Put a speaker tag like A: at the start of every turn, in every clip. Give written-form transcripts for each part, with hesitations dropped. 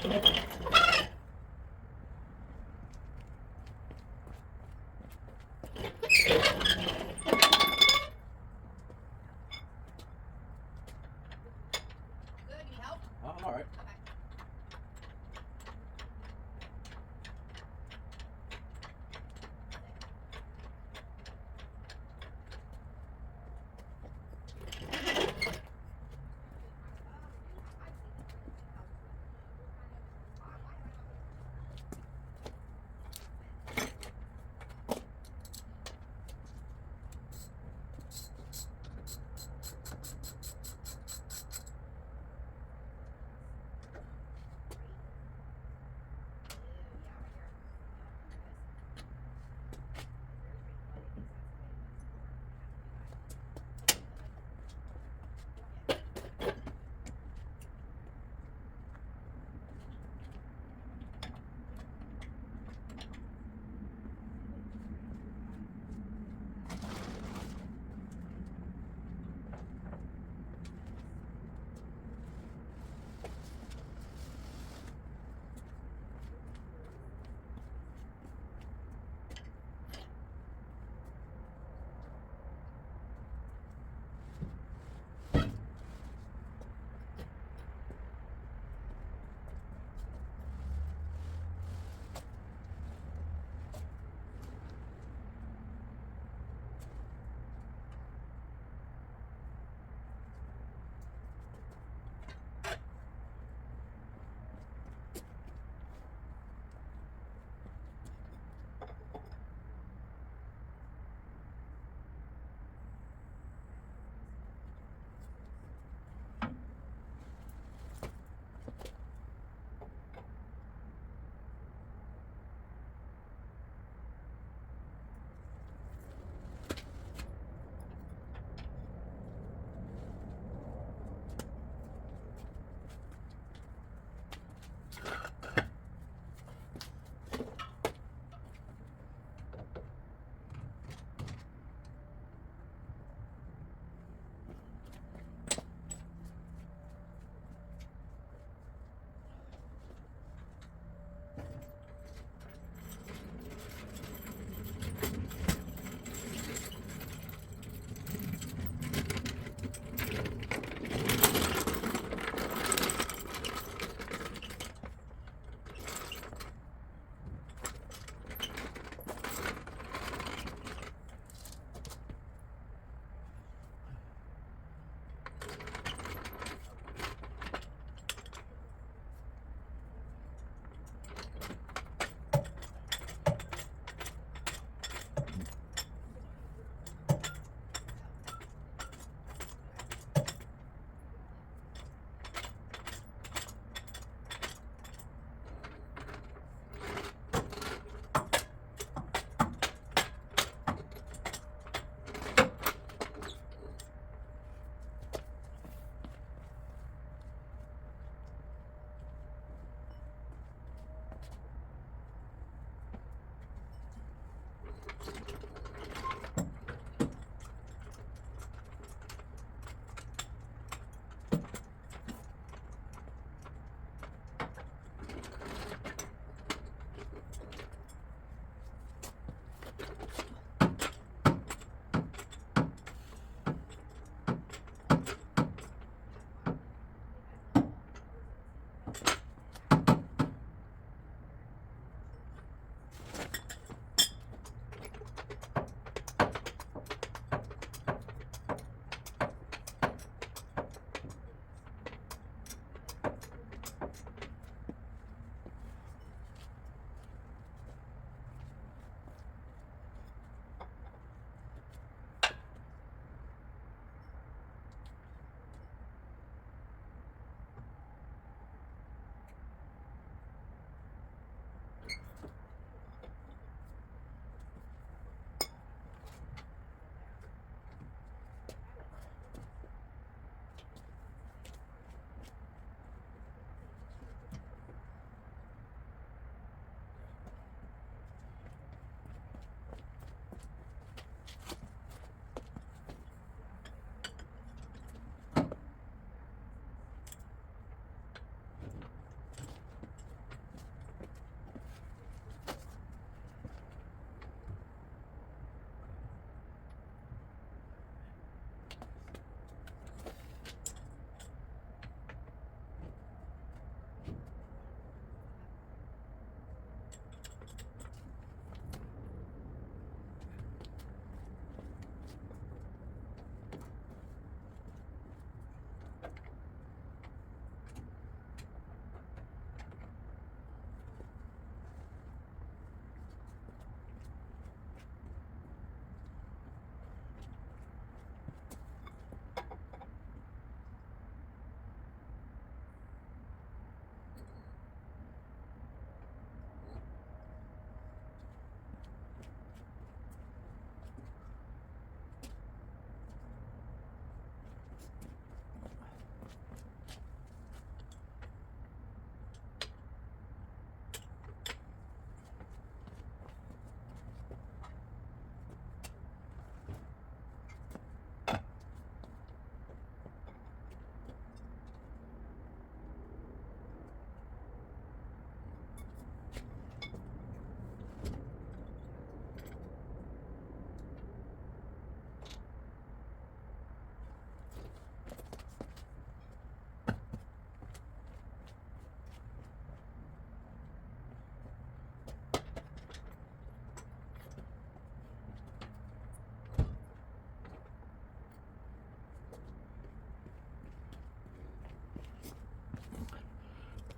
A: Need help?
B: Oh, I'm alright.
A: Okay.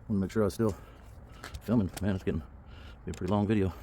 B: Want to make sure I was still filming. Man, it's getting to be a pretty long video.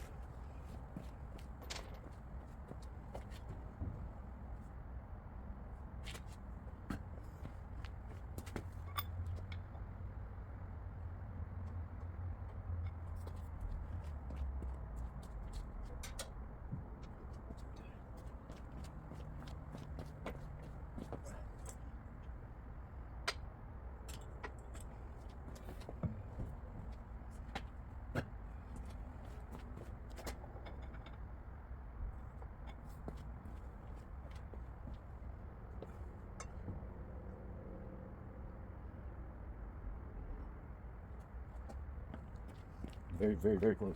B: Very, very, very close.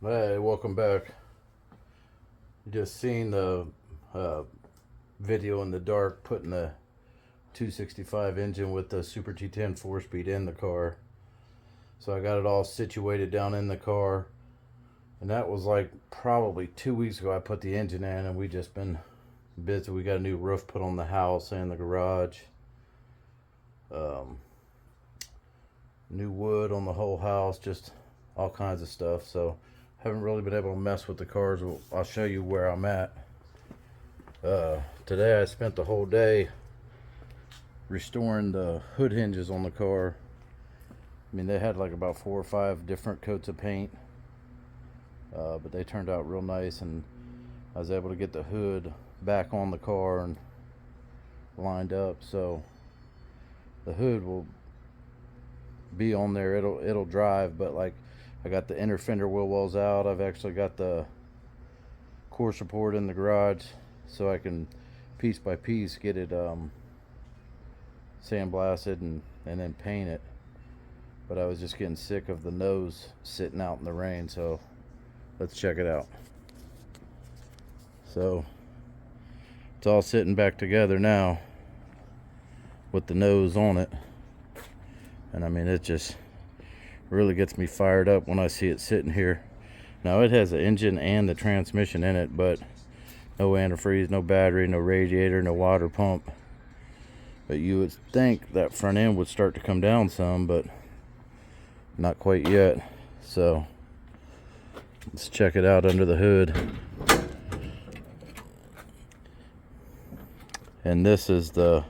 B: Hey, welcome back. You just seen the video in the dark putting the 265 engine with the Super T10 4-speed in the car. So I got it all situated down in the car, and that was like probably 2 weeks ago I put the engine in, and we just been busy. We got a new roof put on the house and the garage, new wood on the whole house, just all kinds of stuff. So haven't really been able to mess with the cars. I'll show you where I'm at. Today I spent the whole day restoring the hood hinges on the car. I mean, they had like about 4 or 5 different coats of paint, but they turned out real nice, and I was able to get the hood back on the car and lined up, so the hood will be on there. It'll drive, but like, I got the inner fender wheel wells out. I've actually got the core support in the garage, so I can piece by piece get it sandblasted and then paint it. But I was just getting sick of the nose sitting out in the rain, so let's check it out. So it's all sitting back together now with the nose on it, and I mean, it just really gets me fired up when I see it sitting here. Now it has the engine and the transmission in it, but no antifreeze, no battery, no radiator, no water pump. But you would think that front end would start to come down some, but not quite yet. So let's check it out under the hood. And this is the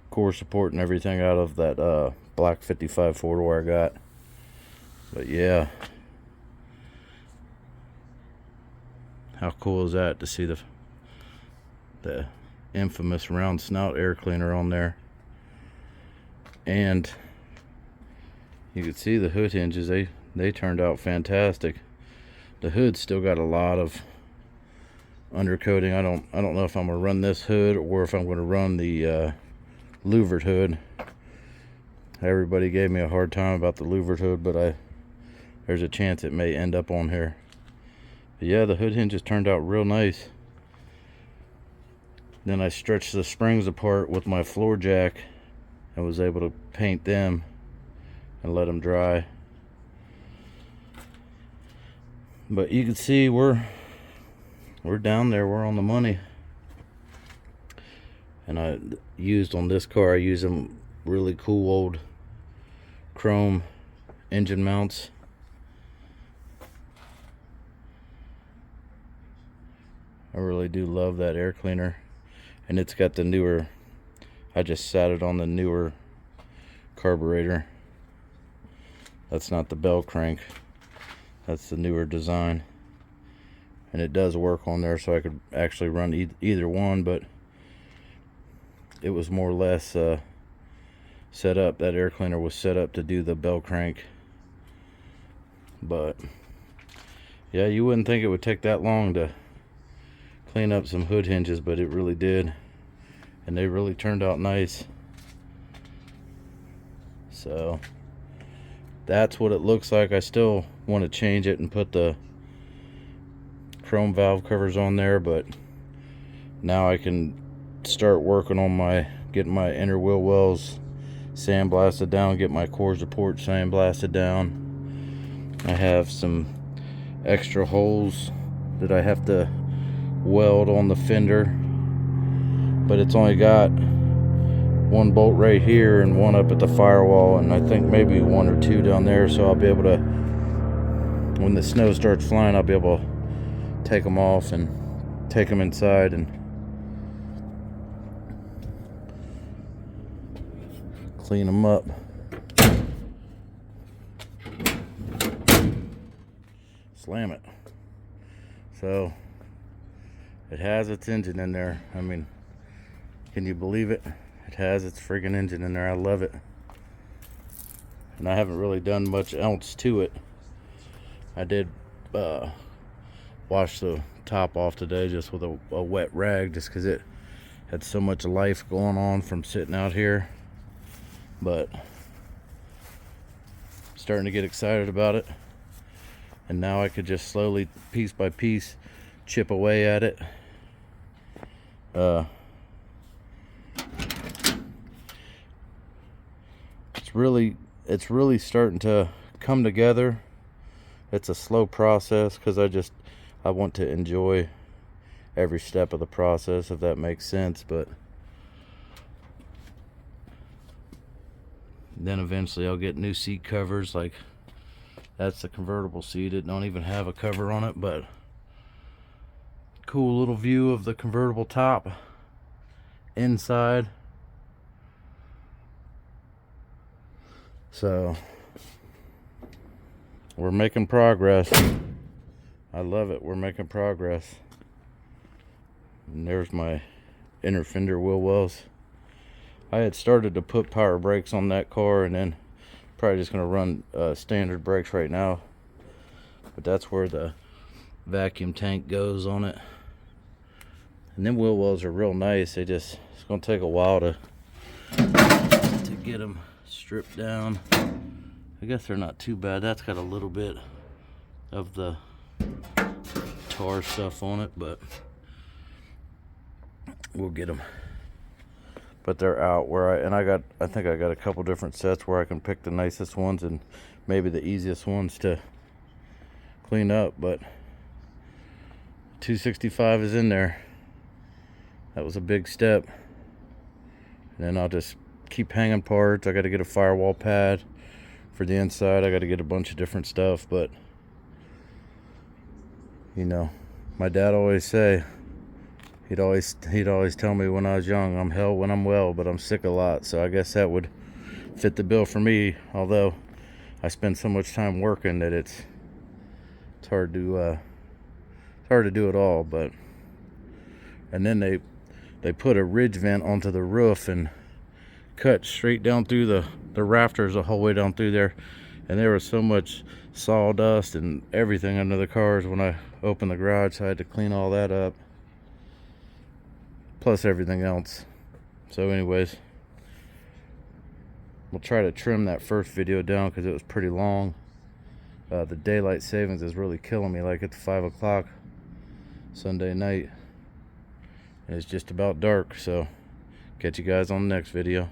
B: core support and everything out of that black 55 four-door I got. But yeah, how cool is that to see the infamous round snout air cleaner on there? And you can see the hood hinges, they turned out fantastic. The hood's still got a lot of undercoating. I don't know if I'm gonna run this hood or if I'm gonna run the louvered hood. Everybody gave me a hard time about the louvered hood, but there's a chance it may end up on here. But yeah, the hood hinges turned out real nice. Then I stretched the springs apart with my floor jack and was able to paint them and let them dry. But you can see we're down there, we're on the money. And I used on this car, I used some really cool old chrome engine mounts. I really do love that air cleaner. And it's got the newer, I just sat it on the newer carburetor. That's not the bell crank, that's the newer design. And it does work on there, so I could actually run either one, but it was more or less set up. That air cleaner was set up to do the bell crank. But yeah, you wouldn't think it would take that long to clean up some hood hinges, but it really did, and they really turned out nice. So that's what it looks like. I still want to change it and put the chrome valve covers on there, but now I can start working on getting my inner wheel wells sandblasted down, get my core support sandblasted down. I have some extra holes that I have to weld on the fender, but it's only got one bolt right here and one up at the firewall, and I think maybe one or two down there, so I'll be able to, when the snow starts flying, I'll be able to take them off and take them inside and clean them up. Slam it. So it has its engine in there. I mean, can you believe it? It has its friggin' engine in there. I love it. And I haven't really done much else to it. I did wash the top off today just with a wet rag, just because it had so much life going on from sitting out here. But starting to get excited about it, and now I could just slowly, piece by piece, chip away at it. It's really starting to come together. It's a slow process because I want to enjoy every step of the process, if that makes sense. But then eventually I'll get new seat covers. Like, that's the convertible seat. It don't even have a cover on it, but cool little view of the convertible top inside. So we're making progress. I love it. We're making progress. And there's my inner fender wheel wells. I had started to put power brakes on that car, and then probably just gonna run standard brakes right now. But that's where the vacuum tank goes on it. And them wheel wells are real nice. It's gonna take a while to get them stripped down. I guess they're not too bad. That's got a little bit of the tar stuff on it, but we'll get them. But they're out where I think I got a couple different sets where I can pick the nicest ones and maybe the easiest ones to clean up. But 265 is in there. That was a big step. And then I'll just keep hanging parts. I got to get a firewall pad for the inside. I got to get a bunch of different stuff. But you know, my dad always say, he'd always tell me when I was young, I'm hell when I'm well, but I'm sick a lot. So I guess that would fit the bill for me. Although I spend so much time working that it's hard to do it all. But and then they put a ridge vent onto the roof and cut straight down through the rafters the whole way down through there, and there was so much sawdust and everything under the cars when I opened the garage, so I had to clean all that up, plus everything else. So anyways, we'll try to trim that first video down because it was pretty long. The daylight savings is really killing me. Like it's 5 o'clock Sunday night and it's just about dark, so catch you guys on the next video.